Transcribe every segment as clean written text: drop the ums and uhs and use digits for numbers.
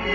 What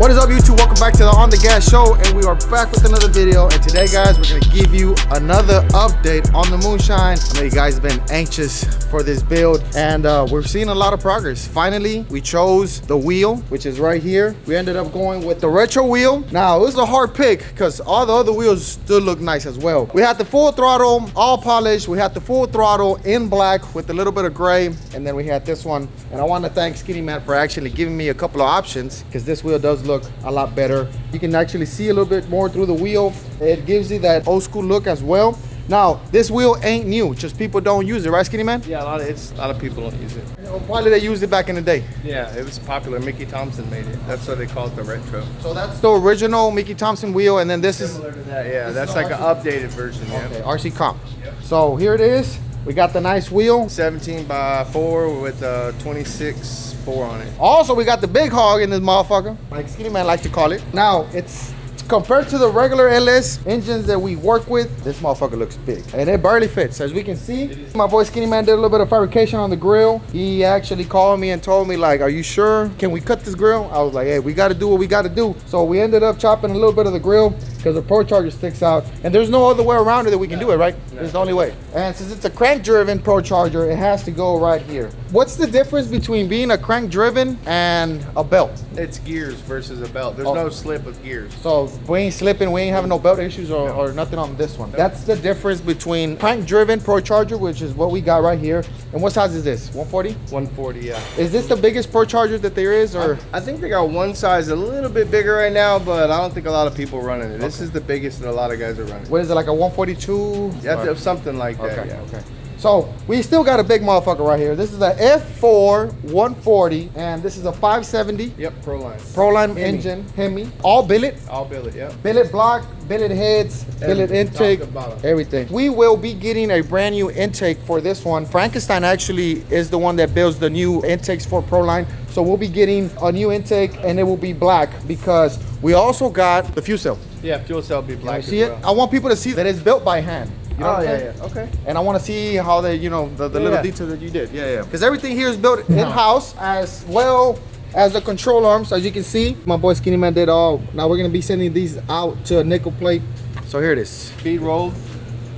is up, YouTube? Welcome back to the On The Gas show, and we are back with another video. And today, guys, we're gonna give you another update on the Moonshine. I know you guys have been anxious for this build, and we're seeing a lot of progress. Finally, we chose the wheel, which is right here. We ended up going with the retro wheel. Now, it was a hard pick because all the other wheels still look nice as well. We had the full throttle, all polished. We had the full throttle in black with a little bit of gray, and then we had this one. And I want to thank Skinny Man for actually giving me a couple of options, because this wheel does look a lot better. You can actually see a little bit more through the wheel. It gives you that old school look as well. Now, this wheel ain't new, just people don't use it, right, Skinny Man? Yeah, a lot of people don't use it. Why did they use it back in the day? Yeah, it was popular. Mickey Thompson made it. That's why they call it the retro. So that's the original Mickey Thompson wheel, and then this Similar is... to that, yeah. That's like an updated version, yeah. Okay, RC Comp. Yep. So here it is. We got the nice wheel. 17x4 with 26.4 on it. Also, we got the big hog in this motherfucker, like Skinny Man likes to call it. Now, it's compared to the regular LS engines that we work with, this motherfucker looks big. And it barely fits. As we can see, my boy Skinny Man did a little bit of fabrication on the grill. He actually called me and told me, like, are you sure? Can we cut this grill? I was like, hey, we got to do what we got to do. So we ended up chopping a little bit of the grill because the Procharger sticks out. And there's no other way around it that we can do it, right? No. It's the only way. And since it's a crank-driven Procharger, it has to go right here. What's the difference between being a crank-driven and a belt? It's gears versus a belt. There's no slip with gears. So we ain't slipping, we ain't having no belt issues or nothing on this one. No. That's the difference between crank-driven Procharger, which is what we got right here. And what size is this? 140? 140, yeah. Is this the biggest Procharger that there is, or? I think they got one size a little bit bigger right now, but I don't think a lot of people running it. This is the biggest that a lot of guys are running. What is it, like a 142? Yeah, something like that, okay, yeah. Okay. So we still got a big motherfucker right here. This is a F4 140, and this is a 570. Yep, PROLINE. PROLINE engine, HEMI. All billet. All billet, yeah. Billet block, billet heads, billet intake, everything. We will be getting a brand new intake for this one. Frankenstein actually is the one that builds the new intakes for PROLINE. So we'll be getting a new intake, and it will be black because we also got the fuel cell. Yeah, fuel cell will be black. See it? I want people to see that it's built by hand. You know yeah. Okay. And I want to see how they, the little detail that you did. Yeah. Because everything here is built in-house, as well as the control arms. As you can see, my boy Skinny Man did all. Now we're going to be sending these out to a nickel plate. So here it is. Speed rolled,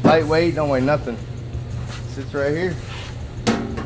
lightweight, don't weigh nothing. Sits right here.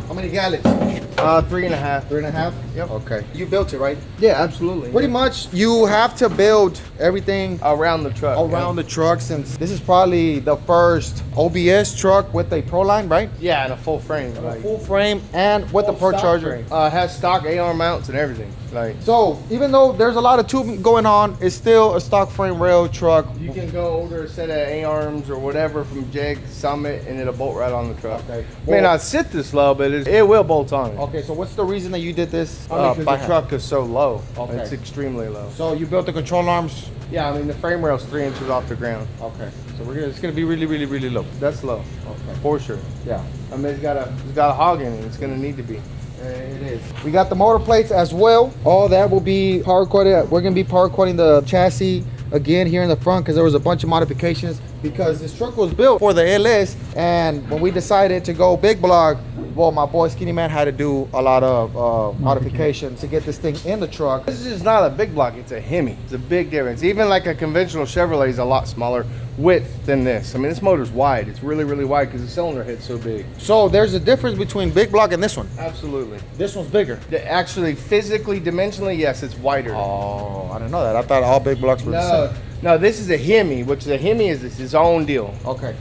How many gallons? 3.5. 3.5? Yep. Okay. You built it, right? Yeah, absolutely. Pretty much, you have to build everything around the truck. Around the truck, since this is probably the first OBS truck with a PROLINE, right? Yeah, and a full frame. Like, full frame and with the Procharger. Has stock AR mounts and everything. So even though there's a lot of tubing going on, it's still a stock frame rail truck. You can go order a set of A-arms or whatever from Jeg Summit, and it'll bolt right on the truck. Okay. May not sit this low, but it will bolt on it. Okay, so what's the reason that you did this? Because the truck is so low. Okay. It's extremely low. So you built the control arms? Yeah, I mean the frame rail's 3 inches off the ground. Okay. So it's gonna be really low. That's low. Okay. For sure. Yeah. I mean it's got a hog in it. It's gonna need to be. It is. We got the motor plates as well. All that will be power quoted. We're gonna be power quoting the chassis again here in the front because there was a bunch of modifications, because this truck was built for the LS, and when we decided to go big block, well, my boy Skinny Man had to do a lot of modifications to get this thing in the truck. This is not a big block, it's a HEMI. It's a big difference. Even like a conventional Chevrolet is a lot smaller width than this. I mean, this motor's wide. It's really wide because the cylinder head's so big. So there's a difference between big block and this one? Absolutely. This one's bigger? Actually, physically, dimensionally, yes, it's wider. Oh, I didn't know that. I thought all big blocks were the same. No, this is a HEMI, which the HEMI is its own deal. Okay.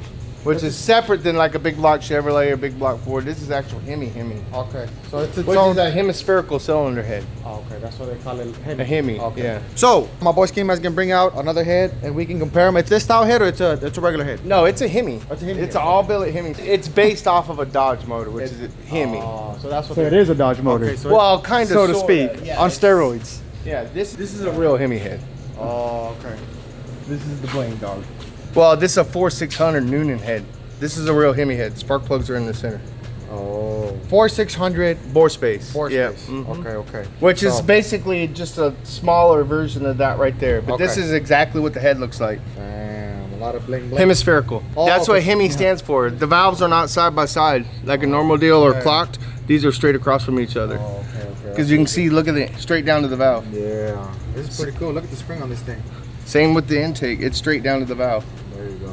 which is separate than like a big block Chevrolet or big block Ford. This is actual Hemi. Okay, so it's its Which own. is a hemispherical cylinder head. Oh, okay, that's what they call it. A Hemi. Okay. Yeah. So my boy Skinny Man's gonna bring out another head, and we can compare them. It's this style head or it's a regular head? No, it's a Hemi. It's a Hemi. It's an all billet Hemi. It's based off of a Dodge motor, which is a Hemi. Oh, so that's what. So it is a Dodge motor. Okay, so Well, kind of, so to sorta, speak, yeah. on steroids. Yeah, this is a real Hemi head. Oh, okay. This is the blame dog. Well, this is a 4600 Noonan head. This is a real Hemi head. Spark plugs are in the center. Oh. 4600 Bore space. bore Yeah. space. Mhm. Okay, okay. Which is So- basically just a smaller version of that right there. But this Okay. is exactly what the head looks like. Damn, a lot of bling bling. Hemispherical. Oh, That's what okay. Hemi stands for. The valves are not side by side like a normal deal or Okay. clocked. These are straight across from each other. Oh, okay, okay. Because you can see, look at it, straight down to the valve. Yeah, this is pretty cool. Look at the spring on this thing. Same with the intake. It's straight down to the valve. There you go.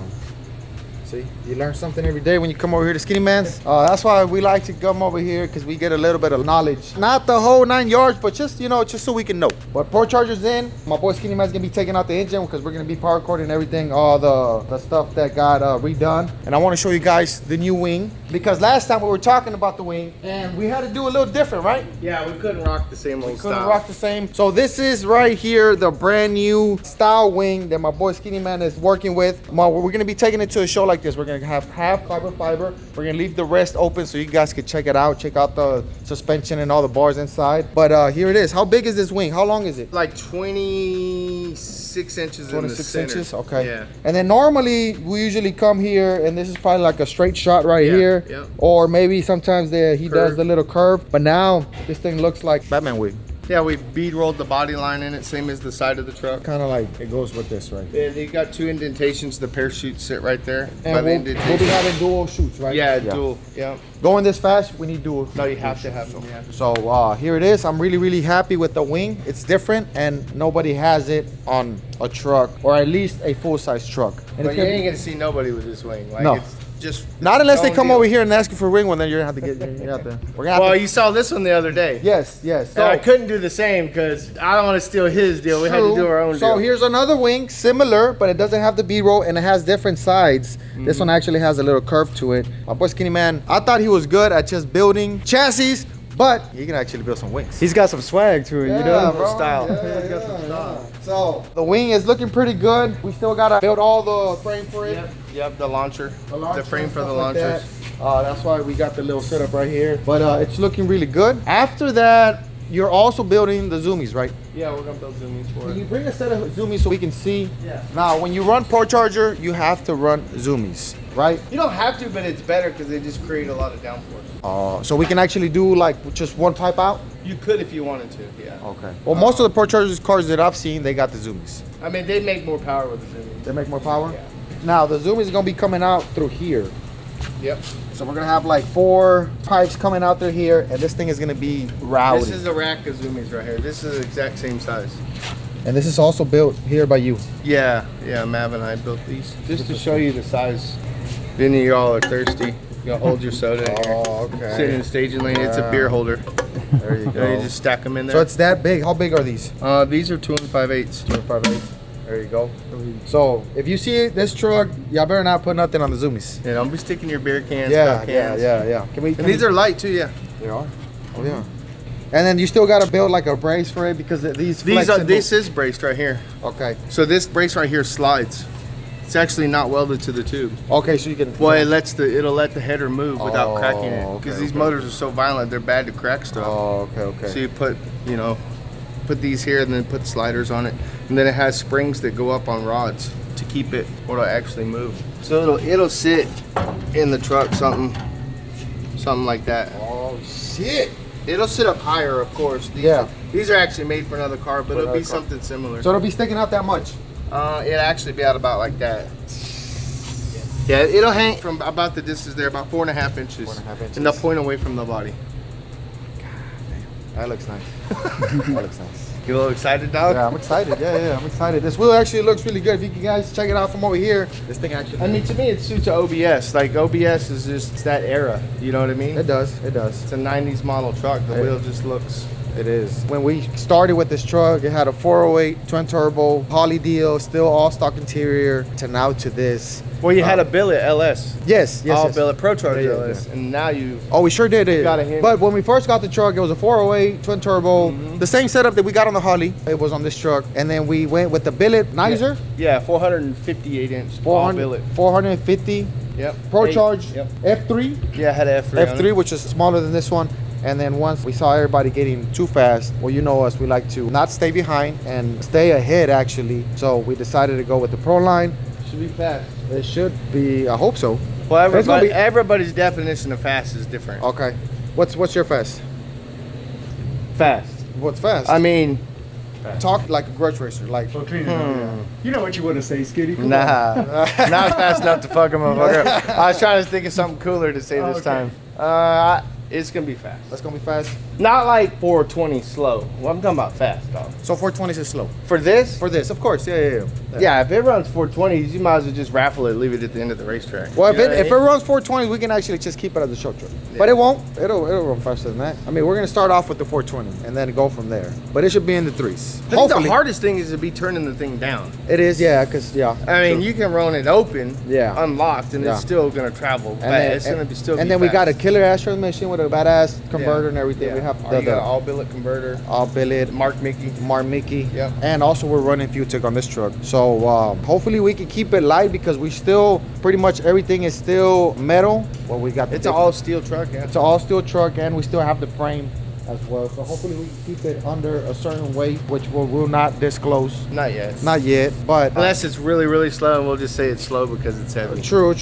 See, you learn something every day when you come over here to Skinny Man's. That's why we like to come over here, because we get a little bit of knowledge. Not the whole 9 yards, but just, you know, just so we can know. But Procharger's in. My boy Skinny Man's gonna be taking out the engine because we're gonna be power coding everything, all the stuff that got redone. And I want to show you guys the new wing, because last time we were talking about the wing and we had to do a little different, right? Yeah, we couldn't rock the same old Couldn't rock the same. So this is right here, the brand new style wing that my boy Skinny Man is working with. We're gonna be taking it to a show like this. We're gonna have half carbon fiber. We're gonna leave the rest open so you guys can check it out. Check out the suspension and all the bars inside. But here it is. How big is this wing? How long is it? Like 26 inches in the 26 center. inches? Okay. Yeah. And then normally we usually come here and this is probably like a straight shot right Yeah, here. yeah. Or maybe sometimes he does Curve. the little curve. But now this thing looks like Batman wing. Yeah, we bead rolled the body line in it, same as the side of the truck. Kind of like it goes with this, right? And you got 2 indentations. The parachutes sit right there. And by the we'll be indentation. having dual shoots, right? Yeah, dual. Yeah. Going this fast, we need dual. No, you have to have them. Yeah. So here it is. I'm really happy with the wing. It's different, and nobody has it on a truck, or at least a full-size truck. And But it's you gonna ain't be, gonna see nobody with this wing. Like, No. it's just not unless they own come deal. over here and ask you for a ring one, then you're gonna have to get. You're gonna have to, we're gonna have Well, to, you saw this one the other day. yes. And I couldn't do the same because I don't want to steal his deal. We had to do our own So deal. here's another wing, similar, but it doesn't have the B-roll and it has different sides. This one actually has a little curve to it. My boy Skinny Man, I thought he was good at just building chassis, but he can actually build some wings. He's got some swag to it, you know? bro. style. Yeah. So the wing is looking pretty good. We still gotta build all the frame for it. Yep, the launcher. The frame and for the stuff like launchers. that. That's why we got the little setup right here. But it's looking really good. After that, you're also building the zoomies, right? Yeah, we're gonna build zoomies for Can you it. bring a set of zoomies so we can see? Yeah. Now, when you run Procharger, you have to run zoomies, right? You don't have to, but it's better because they just create a lot of downforce. So we can actually do like just one pipe out? You could if you wanted to, yeah. Okay. Well, most of the Procharger's cars that I've seen, they got the zoomies. I mean, they make more power with the zoomies. They make more power? Yeah. Now, the zoomies is gonna be coming out through here. Yep. So we're gonna have like 4 pipes coming out through here, and this thing is gonna be rowdy. This is a rack of zoomies right here. This is the exact same size. And this is also built here by you. Yeah, Mav and I built these. Just to show you the size. If any of y'all are thirsty, you'll hold your soda in here. Oh, okay. Sit in the staging lane. It's a beer holder. There you You go. just stack them in So there. it's that big. How big are these? These are 2 5/8. 25/8. There you go. So if you see this truck, y'all better not put nothing on the zoomies. Yeah, don't be sticking your beer cans, Yeah, Coke yeah, cans. yeah. Can we? And these are light too, yeah. They are. Oh yeah. And then you still got to build like a brace for it because these. flexible- This is braced right here. Okay. So this brace right here slides. It's actually not welded to the tube. Okay, so you can. Well, it'll let the header move without Oh, cracking it. okay, Because these okay. motors are so violent, they're bad to crack stuff. Oh, okay. So you put these here and then put sliders on it. And then it has springs that go up on rods to keep it or to actually move. So it'll sit in the truck something like that. Oh shit. It'll sit up higher, of course. These are actually made for another car, but it'll be something similar. So it'll be sticking out that much. It'll actually be out about like that. Yeah, it'll hang from about the distance there, about 4.5 inches. 4.5 inches. And they'll point away from the body. That looks nice. That looks nice. You a little excited, dog? Yeah, I'm excited. Yeah, I'm excited. This wheel actually looks really good. If you guys check it out from over here, this thing actually. I mean, to me, it suits a OBS. Like, OBS is just it's that era. You know what I mean? It does. It does. It's a 90s model truck. The wheel just looks... It is. When we started with this truck, it had a 408 twin turbo, Holley deal, still all stock interior, to now to this. Well, you had a billet LS. Yes, All yes. billet Procharger Yeah, LS, and now you. Oh, we sure did it. Got a Hemi. But when we first got the truck, it was a 408 twin turbo, the same setup that we got on the Holly. It was on this truck, and then we went with the billet Nizer. Yeah, 458 inch all 400, billet. 450 Yep. Procharge Yep. F3. Yeah, I had an F3. on F3, it. which is smaller than this one. And then once we saw everybody getting too fast, well, you know us, we like to not stay behind and stay ahead, actually. So we decided to go with the PROLINE. Should be fast. It should be, I hope so. Well, It's gonna be- everybody's definition of fast is different. Okay. What's your fast? Fast. What's fast? I mean, Talk like a grudge racer. Like, You know what you want to say, Skitty? Come on. nah, not fast enough to fuck a motherfucker. I was trying to think of something cooler to say this okay. time. It's gonna be fast. that's gonna be fast. Not like 420 slow. Well, I'm talking about fast, dog. So 420s is slow. For this? For this, of course. Yeah. Yeah, if it runs 420s, you might as well just raffle it, leave it at the end of the racetrack. Well, You know if it what I mean? runs 420s, we can actually just keep it as a show truck. But it won't. It'll run faster than that. I mean, we're gonna start off with the 420 and then go from there. But it should be in the threes. I think the hardest thing is to be turning the thing down. It is, yeah, because I mean, you can run it open, Yeah. unlocked, and Yeah. it's still gonna travel fast. It's gonna be still. And be then we got a fast. killer ass transmission with a badass converter and everything. Yeah. We have You got an all billet converter. all billet, Mark Mickey. Mark Mickey. Yep. And also we're running fuel tank on this truck. So hopefully we can keep it light because we still, pretty much everything is still metal. Well, we got the It's an all steel truck. Yeah. It's an all steel truck and we still have the frame as well. So hopefully we can keep it under a certain weight, which we will not disclose. Not yet. Not yet, but Unless it's really, really slow, and we'll just say it's slow because it's heavy. True.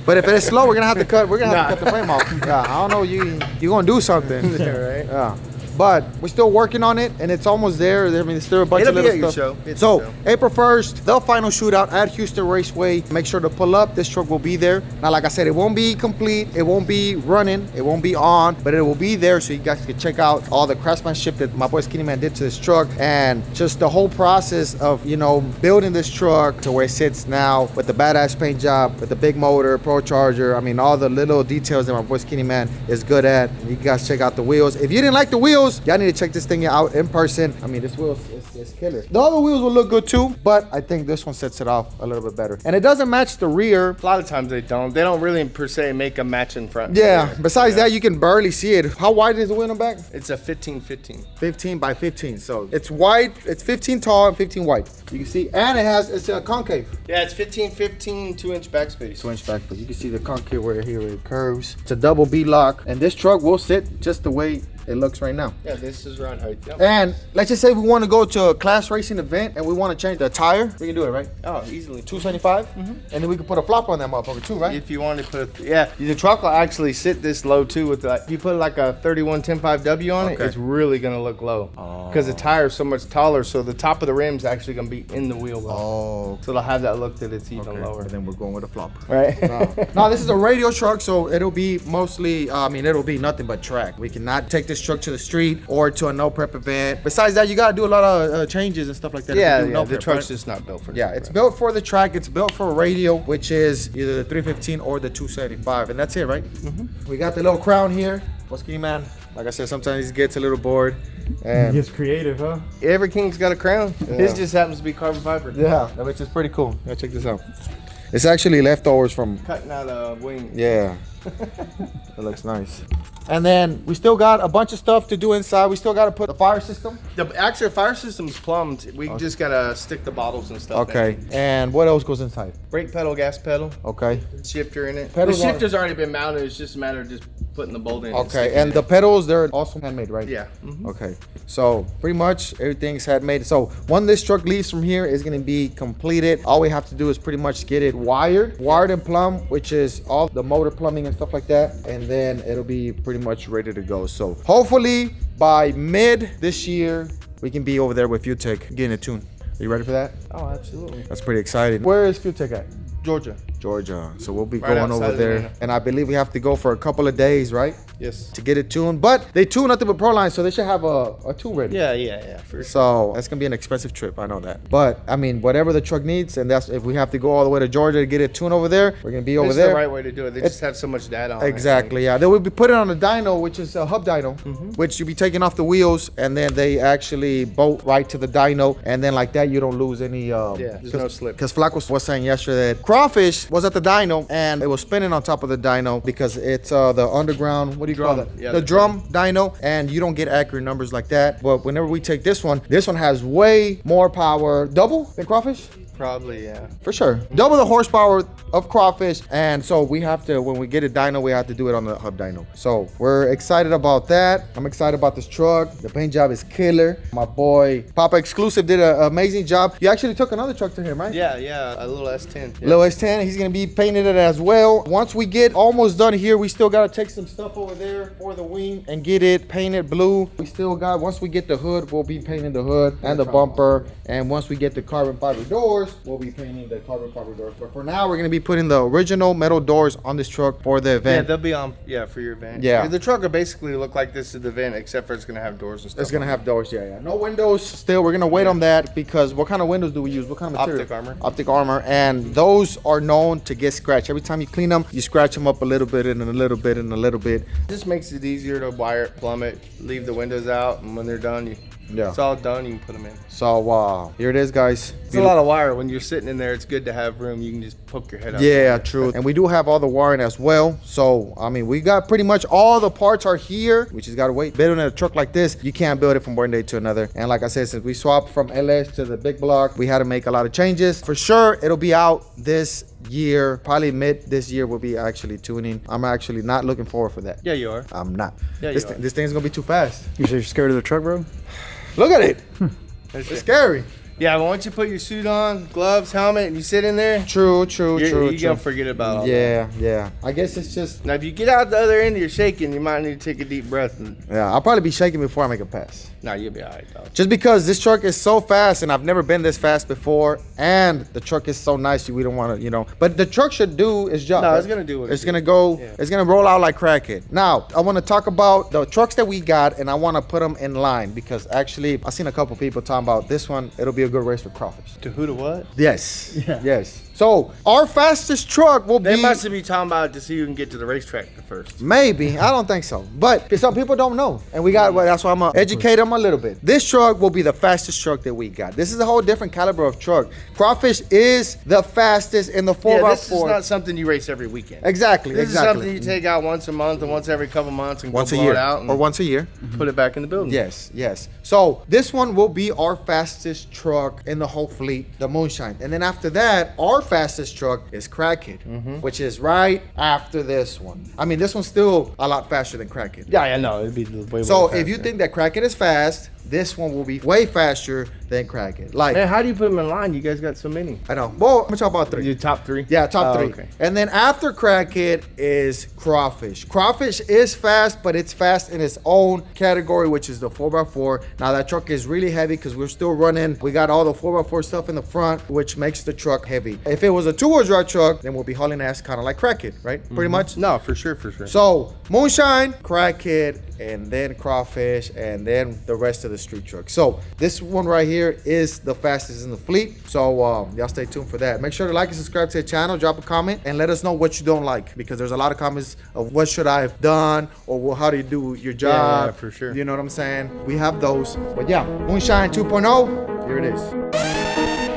But if it is slow, we're gonna have to cut. We're gonna have to cut the frame off. Yeah, I don't know. You gonna do something? Yeah, right. Yeah. But we're still working on it, and it's almost there. I mean, there's still a bunch It'll of be little at your stuff. show. It's So your show. April 1st, the final shootout at Houston Raceway. Make sure to pull up. This truck will be there. Now, like I said, it won't be complete. It won't be running. It won't be on, but it will be there, so you guys can check out all the craftsmanship that my boy Skinny Man did to this truck, and just the whole process of building this truck to where it sits now with the badass paint job, with the big motor, Procharger. I mean, all the little details that my boy Skinny Man is good at. You guys check out the wheels. If you didn't like the wheels, y'all need to check this thing out in person. I mean, this wheel is killer. The other wheels will look good too, but I think this one sets it off a little bit better. And it doesn't match the rear. A lot of times they don't. They don't really per se make a match in front. Yeah, Yeah. besides that, you can barely see it. How wide is the wheel in the back? It's a 15-15. 15 by 15. So it's wide, it's 15 tall and 15 wide. You can see, and it's a concave. Yeah, it's 15-15, 2-inch backspace. 2-inch back, but you can see the concave where it curves. It's a double B lock, and this truck will sit just the way it looks right now. Yeah, this is rod height. Yep. And let's just say we want to go to a class racing event and we want to change the tire, we can do it, right? Oh, easily. 275, and then we can put a flop on that motherfucker too, right? If you want to put, the truck will actually sit this low too. With if you put like a 31-10.5W on Okay. it, it's really gonna look low because the tire is so much taller. So the top of the rim is actually gonna be in the wheel well. Oh, So it'll have that look that it's even okay. lower. And then we're going with a flop. Right. No, this is a radio truck, so it'll be mostly, it'll be nothing but track. We cannot take this truck to the street or to a no prep event. Besides that, you gotta do a lot of changes and stuff like that. if Yeah, you do no the prep, truck's right? just not built for. Yeah, that, it's right? built for the track. It's built for radio, which is either the 315 or the 275, and that's it, right? We got the little crown here. What's Skinny Man? Like I said, sometimes he gets a little bored. And It's creative, huh? Every king's got a crown. Yeah. His just happens to be carbon fiber. yeah, which is pretty cool. Yeah, check this out. It's actually leftovers from. Cutting out a wing. Yeah. It looks nice. And then we still got a bunch of stuff to do inside. We still got to put the fire system. The actual fire system's plumbed. We just gotta stick the bottles and stuff. Okay. And what else goes inside? Brake pedal, gas pedal, Okay. shifter in it. Pedals the are- shifter's already been mounted. It's just a matter of just putting the bolt in. Okay. sticking And it. the pedals, they're also handmade, right? Yeah. Okay. So pretty much everything's handmade. So when this truck leaves from here, it's gonna be completed. All we have to do is pretty much get it wired and plumb, which is all the motor plumbing and stuff like that. And then it'll be pretty much ready to go. So hopefully by mid this year, we can be over there with FuelTech getting it tuned. Are you ready for that? Oh, absolutely. That's pretty exciting. Where is FuelTech at? Georgia. Georgia. So we'll be Right going outside over of there. Atlanta. And I believe we have to go for a couple of days, right? Yes. To get it tuned. But they tune nothing but PROLINE, so they should have a tune ready. Yeah. For sure. So that's gonna be an expensive trip, I know that. But I mean, whatever the truck needs, and that's if we have to go all the way to Georgia to get it tuned over there, we're gonna be over It's there. the right way to do it. They just have so much data on it. Exactly, yeah. They will be putting on a dyno, which is a hub dyno, Mm-hmm. which you'll be taking off the wheels, and then they actually bolt right to the dyno, and then like that you don't lose any. There's no slip. Because Flaco was saying yesterday that crawfish was at the dyno and it was spinning on top of the dyno because it's the underground. What do you call Drum. that? Yeah, the the drum dyno, and you don't get accurate numbers like that. But whenever we take this one has way more power, double than crawfish. Probably, yeah. For sure. Double the horsepower of crawfish. And so we have to, when we get a dyno, we have to do it on the hub dyno. So we're excited about that. I'm excited about this truck. The paint job is killer. My boy Papa Exclusive did an amazing job. You actually took another truck to him, right? Yeah, a little S10. Yeah. Little S10, he's gonna be painting it as well. Once we get almost done here, we still gotta take some stuff over there for the wing and get it painted blue. We still got, once we get the hood, we'll be painting the hood and the bumper. And once we get the carbon fiber doors, we'll be painting the carbon fiber doors. But for now, we're gonna be putting the original metal doors on this truck for the Yeah, event. they'll be on, for your event. Yeah. The truck will basically look like this at the event, except for it's going to have doors and stuff. It's gonna have doors, yeah. No windows still. We're gonna wait on that because what kind of windows do we use? What kind of material? Optic armor. Optic armor, and those are known to get scratched. Every time you clean them, you scratch them up a little bit and a little bit and a little bit. Just makes it easier to wire it, plumb it, leave the windows out, and when they're done, it's all done, you can put them in. So here it is, guys. It's a lot of wire. When you're sitting in there, it's good to have room. You can just poke your head out. Yeah, true. And we do have all the wiring as well. So, I mean, we got pretty much all the parts are here. We just got to wait. Building a truck like this, you can't build it from one day to another. And like I said, since we swapped from LS to the big block, we had to make a lot of changes. For sure, it'll be out this year. Probably mid this year we'll be actually tuning. I'm actually not looking forward for that. Yeah, you are. I'm not. Yeah, this, you are. this thing's going to be too fast. You say you're scared of the truck, bro? Look at it. That's It's it. scary. Yeah, but once you put your suit on, gloves, helmet, and you sit in there, True. you're gonna forget about all that. Yeah. I guess it's just, Now, if you get out the other end, you're shaking. You might need to take a deep breath. yeah, I'll probably be shaking before I make a pass. No, you'll be all right, dog. Just because this truck is so fast and I've never been this fast before, and the truck is so nice, we don't want to, but the truck should do its job. No, right? it's gonna do what it It's do. gonna go. Yeah. It's gonna roll out like crackhead. Now, I want to talk about the trucks that we got, and I want to put them in line because actually, I've seen a couple people talking about this one. It'll be a good race for crawfish. To who to what? Yes. Yeah. Yes. So our fastest truck will They be. must be talking about it to see who can get to the racetrack first. Maybe. I don't think so. But some people don't know. And we got, well, that's why I'm going to educate them a little bit. This truck will be the fastest truck that we got. This is a whole different caliber of truck. Crawfish is the fastest in the 4x4. Yeah, this is not something you race every weekend. Exactly. This is something you take out once a month and once every couple months and once go a blow year. it out and Or once a year. put it back in the building. Yes. So this one will be our fastest truck in the whole fleet, the Moonshine. And then after that, our fastest truck is Crackhead, which is right after this one. I mean, this one's still a lot faster than Crackhead. Yeah, I know. It'd be way So faster. if you think that Crackhead is fast, this one will be way faster than Crackhead. Like, Man, how do you put them in line? You guys got so many. I know. Well, I'm gonna talk about 3. Your top 3? Yeah, top Oh, 3. okay. And then after Crackhead is Crawfish. Crawfish is fast, but it's fast in its own category, which is the 4x4. Now that truck is really heavy because we're still running. We got all the 4x4 stuff in the front, which makes the truck heavy. If it was a 2-wheel drive truck, then we'll be hauling ass kind of like Crackhead, right? Pretty much. No, for sure. So Moonshine, Crackhead, and then Crawfish, and then the rest of the street trucks. So this one right here is the fastest in the fleet. So y'all stay tuned for that. Make sure to like and subscribe to the channel, drop a comment, and let us know what you don't like, because there's a lot of comments of what should I have done, or how do you do your job. Yeah, for sure. You know what I'm saying? We have those. But yeah, Moonshine 2.0, here it is.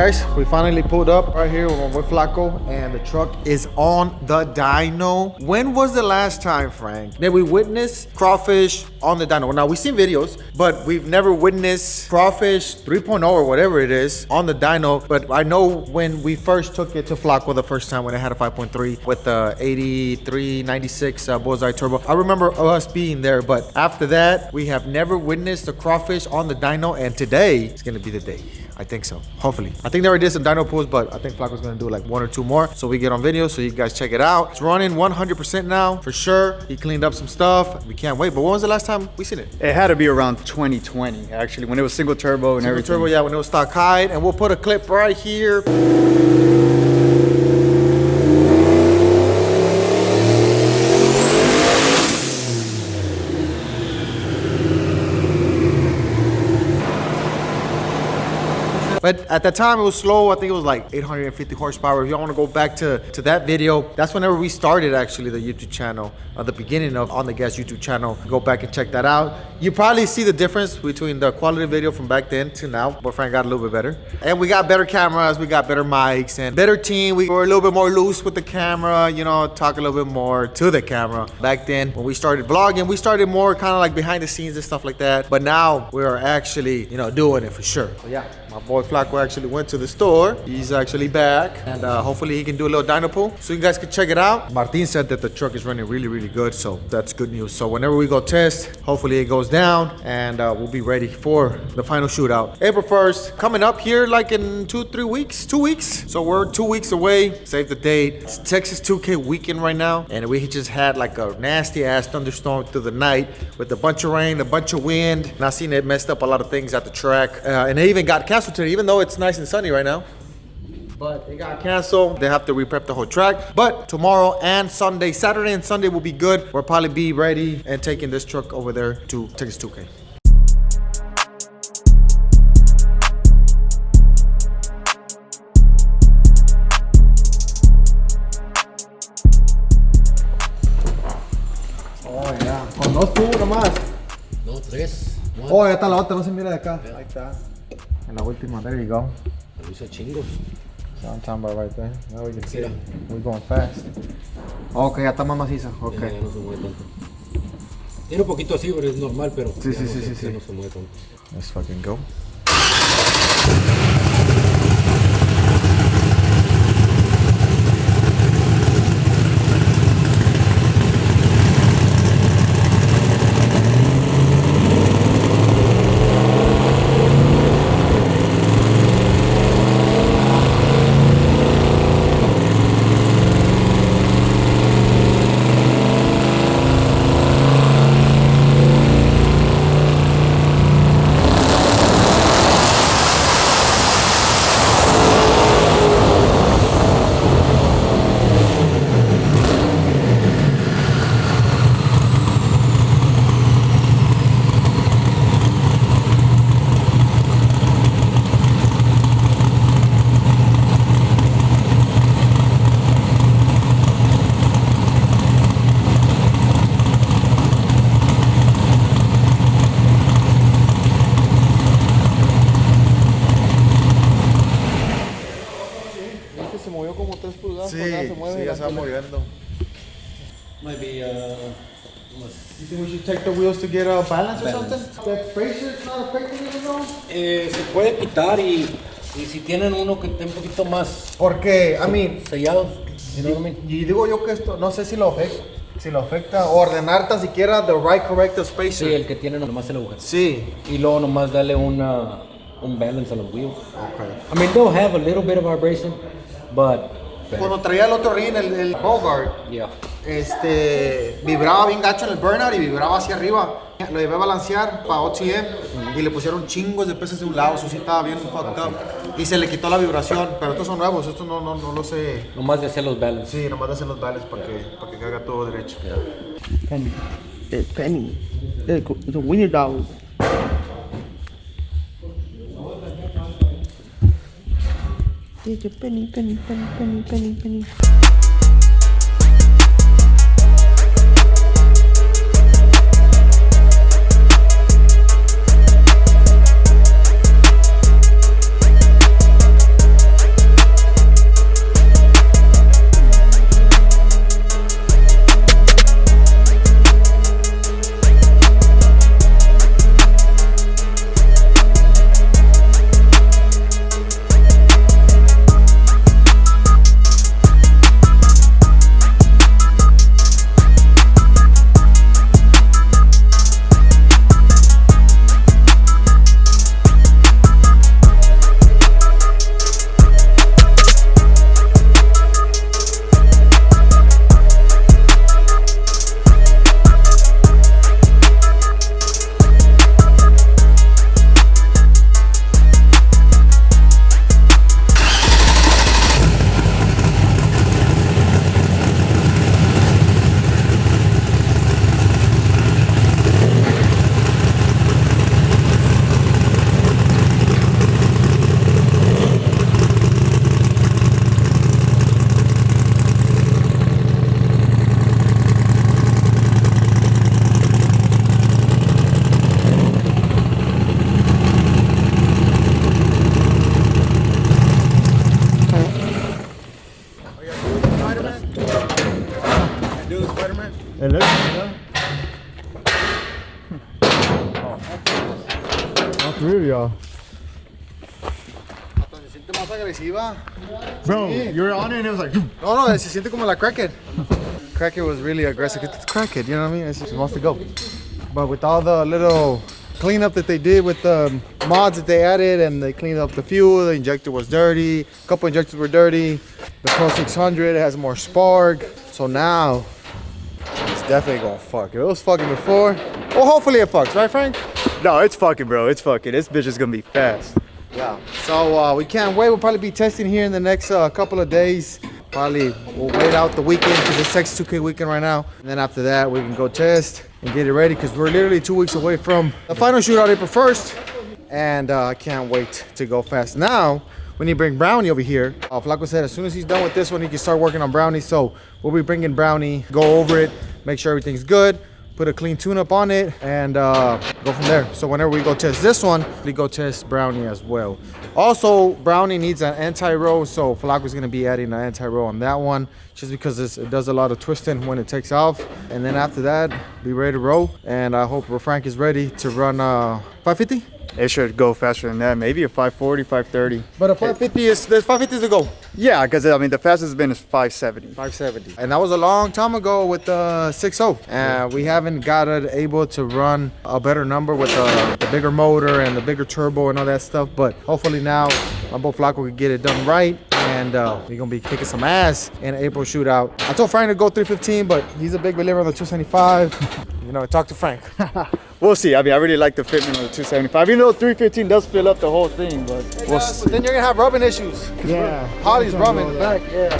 guys, we finally pulled up right here with my boy Flaco, and the truck is on the dyno. When was the last time, Frank, that we witnessed crawfish on the dyno? Now, we've seen videos, but we've never witnessed crawfish 3.0 or whatever it is on the dyno. But I know when we first took it to Flaco the first time when it had a 5.3 with the 8396 Bullseye Turbo, I remember us being there, but after that, we have never witnessed a crawfish on the dyno, and today is gonna be the day. I think so, hopefully. I think they already did some dyno pulls, but I think Flaco's gonna do like 1 or 2 more, so we get on video so you guys check it out. It's running 100% now, for sure. He cleaned up some stuff. We can't wait, but when was the last time we seen it? It had to be around 2020, actually, when it was single turbo and everything. Turbo, yeah, when it was stock hide, and we'll put a clip right here. But at the time it was slow. I think it was like 850 horsepower. If y'all want to go back to that video, that's whenever we started actually the YouTube channel, the beginning of On The Gas YouTube channel. Go back and check that out. You probably see the difference between the quality video from back then to now, but Frank got a little bit better. And we got better cameras, we got better mics, and better team. We were a little bit more loose with the camera, you know, talk a little bit more to the camera. Back then, when we started vlogging, we started more kind of like behind the scenes and stuff like that. But now we are actually, you know, doing it for sure. So yeah, my boy Flaco actually went to the store. He's actually back, and hopefully he can do a little dyno pull so you guys can check it out. Martin said that the truck is running really, really good, so that's good news. So whenever we go test, hopefully it goes down, and we'll be ready for the final shootout. April 1st, coming up here like in 2-3 weeks, 2 weeks. So we're 2 weeks away. Save the date. It's Texas 2K weekend right now, and we just had like a nasty ass thunderstorm through the night with a bunch of rain, a bunch of wind, and I seen it messed up a lot of things at the track, and they even got canceled today, even though it's nice and sunny right now. But it got canceled. They have to re-prep the whole track. But tomorrow and Sunday, Saturday and Sunday will be good. We'll probably be ready and taking this truck over there to Texas 2K. Oh, yeah. Con 2 tubos nomás. No, 3. Oh, ya está la otra, no se mira de acá. Ahí está. En la última, there you go. Lo hizo chingos. So I'm talking about right there. Now we can see it. We're going fast. Ok, ya está más maciza. Ok. Ya no se mueve tanto. Tiene un poquito así, pero es normal, pero sí, ya sí. No se mueve tanto. Let's fucking go. Sí, sí, ya se va moviendo. Maybe, You think we should take the wheels to get a balance or something? That spacer's not affecting it at all? se puede quitar y si tienen uno que esté un poquito más Porque, I mean, sellado, you know what I mean? y digo yo que esto, no sé si lo afecta, o ordenar tan siquiera the right correct spacer. Sí, el que tiene nomás el agujero. Sí. Y luego nomás darle un balance a los wheels. Okay. I mean, they'll have a little bit of vibration, but better. Cuando traía el otro ring, el Bogart, Yeah. Vibraba bien gacho en el burnout y vibraba hacia arriba. Lo llevé a balancear para OTM y le pusieron chingos de peces de un lado, eso sí estaba bien fucked up. Y se le quitó la vibración, pero estos son nuevos, estos no lo sé. Nomás de hacer los balances. Sí, nomás de hacer los vales para que caiga todo derecho. Penny. It's Penny. It's a winner dog. It's a penny. El ¿verdad? All three of y'all. Se siente más agresiva. Bro, you were on it and it was like... No, se siente como la crackhead. Crackhead was really aggressive. It's crackhead, you know what I mean? It just wants to go. But with all the little cleanup that they did with the mods that they added, and they cleaned up the fuel, the injector was dirty, a couple injectors were dirty. The Pro 600 has more spark. So now it's definitely gonna fuck. If it was fucking before, well, hopefully it fucks, right, Frank? No, it's fucking, bro. It's fucking. This bitch is gonna be fast. Yeah. So we can't wait. We'll probably be testing here in the next couple of days. Probably we'll wait out the weekend because it's Sex 2K weekend right now. And then after that, we can go test and get it ready because we're literally 2 weeks away from the final shootout April 1st. And I can't wait to go fast. Now, we need to bring Brownie over here. Flaco said as soon as he's done with this one, he can start working on Brownie. So we'll be bringing Brownie, go over it, make sure everything's good, put a clean tune-up on it, and go from there. So whenever we go test this one, we go test Brownie as well. Also, Brownie needs an anti-roll, so Flaco's gonna be adding an anti-roll on that one, just because it does a lot of twisting when it takes off. And then after that, be ready to roll. And I hope Frank is ready to run 550. It should go faster than that. Maybe a 540, 530. But a 550 is, there's 550s to go. Yeah, because I mean, the fastest has been is 570. 570. And that was a long time ago with the 6.0. And we haven't got it able to run a better number with the bigger motor and the bigger turbo and all that stuff. But hopefully now, my boy Flaco can get it done right. And we're gonna be kicking some ass in the April shootout. I told Frank to go 315, but he's a big believer on the 275. You know, talk to Frank. We'll see. I mean, I really like the fitment on the 275. Even though 315 does fill up the whole thing, but we'll see. But then you're gonna have rubbing issues. Yeah. Holly's rubbing in the back. Yeah.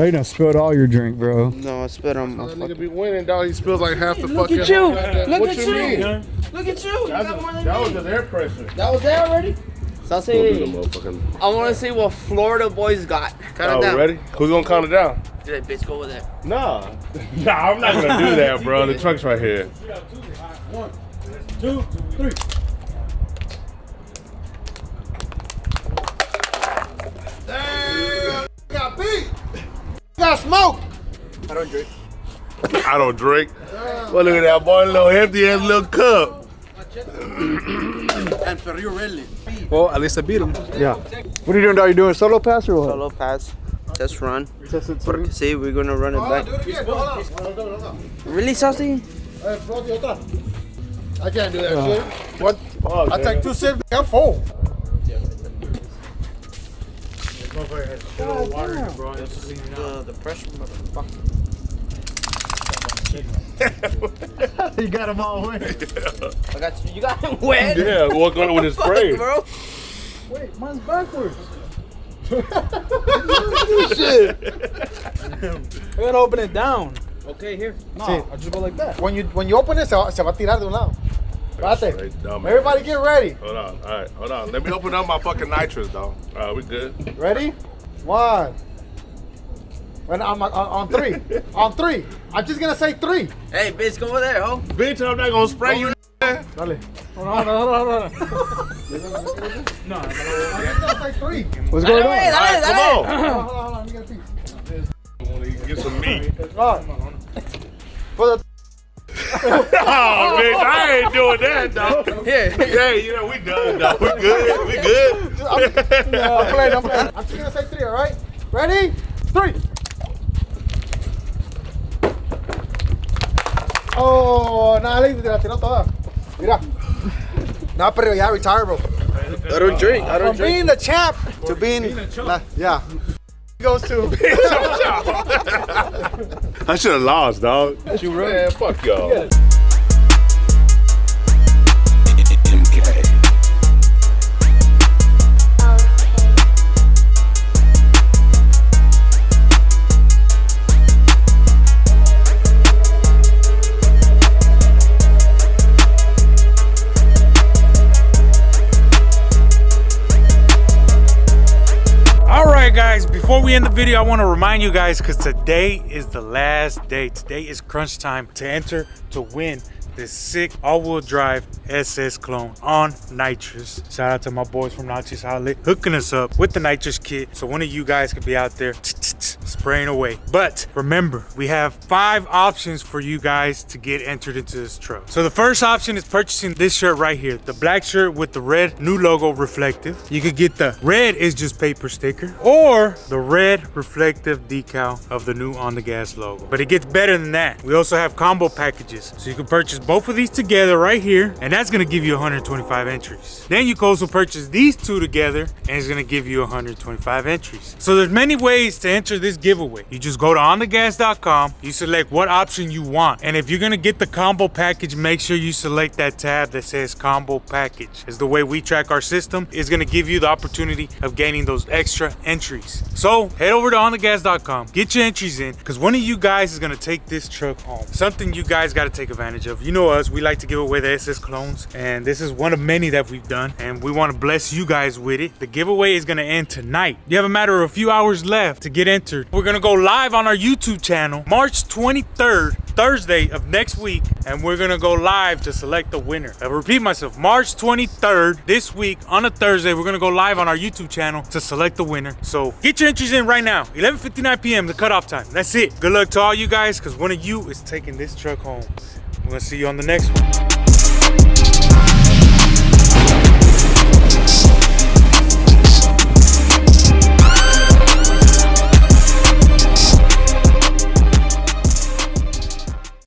You done spilled all your drink, bro. No, I spit on my That fucking... nigga be winning, dog. He spills like half the Look fucking... at you! What Look at you you! mean? Look at you! You got more than That was me. just air pressure. That was there already? Saucy. I want to see what Florida boys got. Count it down. Ready? Who's gonna count it down? Did that bitch go over there? Nah. Nah, I'm not gonna do that, bro. The truck's right here. 1, 2, 3. Damn! Got beat! Got smoke! I don't drink. Well, look at that boy, little empty ass little cup. And for you, really. Well, at least I beat him. Yeah. What are you doing, dog? You doing solo pass or what? Solo pass. Test run. Test it too. See, we're gonna run it back. Do it again. Hold on. Really, Saucy? I can't do that shit. What? Oh, I take 2 sips, I'm full. The pressure, motherfucker. You got him all wet. I got you. You got him wet. Yeah, walk on it with his Fuck, spray. bro. Wait, mine's backwards. We're gonna open it down. Okay, here. No, See. I'll just go like that. When you open it, se va a tirar de un lado. Espérate. Hey, dumb Everybody get ready. Hold on, all right, hold on. Let me open up my fucking nitrous, dog. All right, we good. Ready? 1. When on 3. On 3. I'm just gonna say 3. Hey, bitch, go over there, ho. Bitch, I'm not gonna spray you. Dale. Hold on. No. I'm just gonna say 3. What's going on? Dale, All right, dale. Hold on. Let me get a piece. Get some meat. Right. For the Oh, bitch, I ain't doing that, dog. Here. Yeah, you know, we done, dog. We good. We good. I'm playing. I'm just gonna say 3, all right? Ready? 3. Oh, no, te la tiró toda. Mira. No, pero ya retire, bro. I don't drink. From being the champ to being, yeah. Goes to. I should have lost, dog. You right. Man, fuck y'all. right, guys, before we end the video, I want to remind you guys, because today is the last day. Today is crunch time to enter to win this sick all-wheel drive SS clone on nitrous. Shout out to my boys from Nachi's Outlet hooking us up with the nitrous kit, so one of you guys could be out there spraying away. But remember, we have 5 options for you guys to get entered into this truck. So the first option is purchasing this shirt right here, the black shirt with the red new logo reflective. You could get the red is just paper sticker, or the red reflective decal of the new On The Gas logo. But it gets better than that. We also have combo packages, so you can purchase both of these together right here, and that's gonna give you 125 entries. Then you can also purchase these 2 together, and it's gonna give you 125 entries. So there's many ways to enter this giveaway. You just go to ONDGAS.com, you select what option you want, and if you're gonna get the combo package, make sure you select that tab that says combo package. Is the way we track our system. Is gonna give you the opportunity of gaining those extra entries. So head over to ONDGAS.com, get your entries in, because one of you guys is gonna take this truck home. Something you guys gotta take advantage of. You know us, we like to give away the SS clones, and this is one of many that we've done, and we want to bless you guys with it. The giveaway is going to end tonight. You have a matter of a few hours left to get entered. We're going to go live on our YouTube channel March 23rd, Thursday of next week, and we're going to go live to select the winner. I'll repeat myself, March 23rd, this week on a Thursday, we're going to go live on our YouTube channel to select the winner. So get your entries in right now. 11:59 p.m. the cutoff time. That's it. Good luck to all you guys, because one of you is taking this truck home. We're gonna see you on the next one.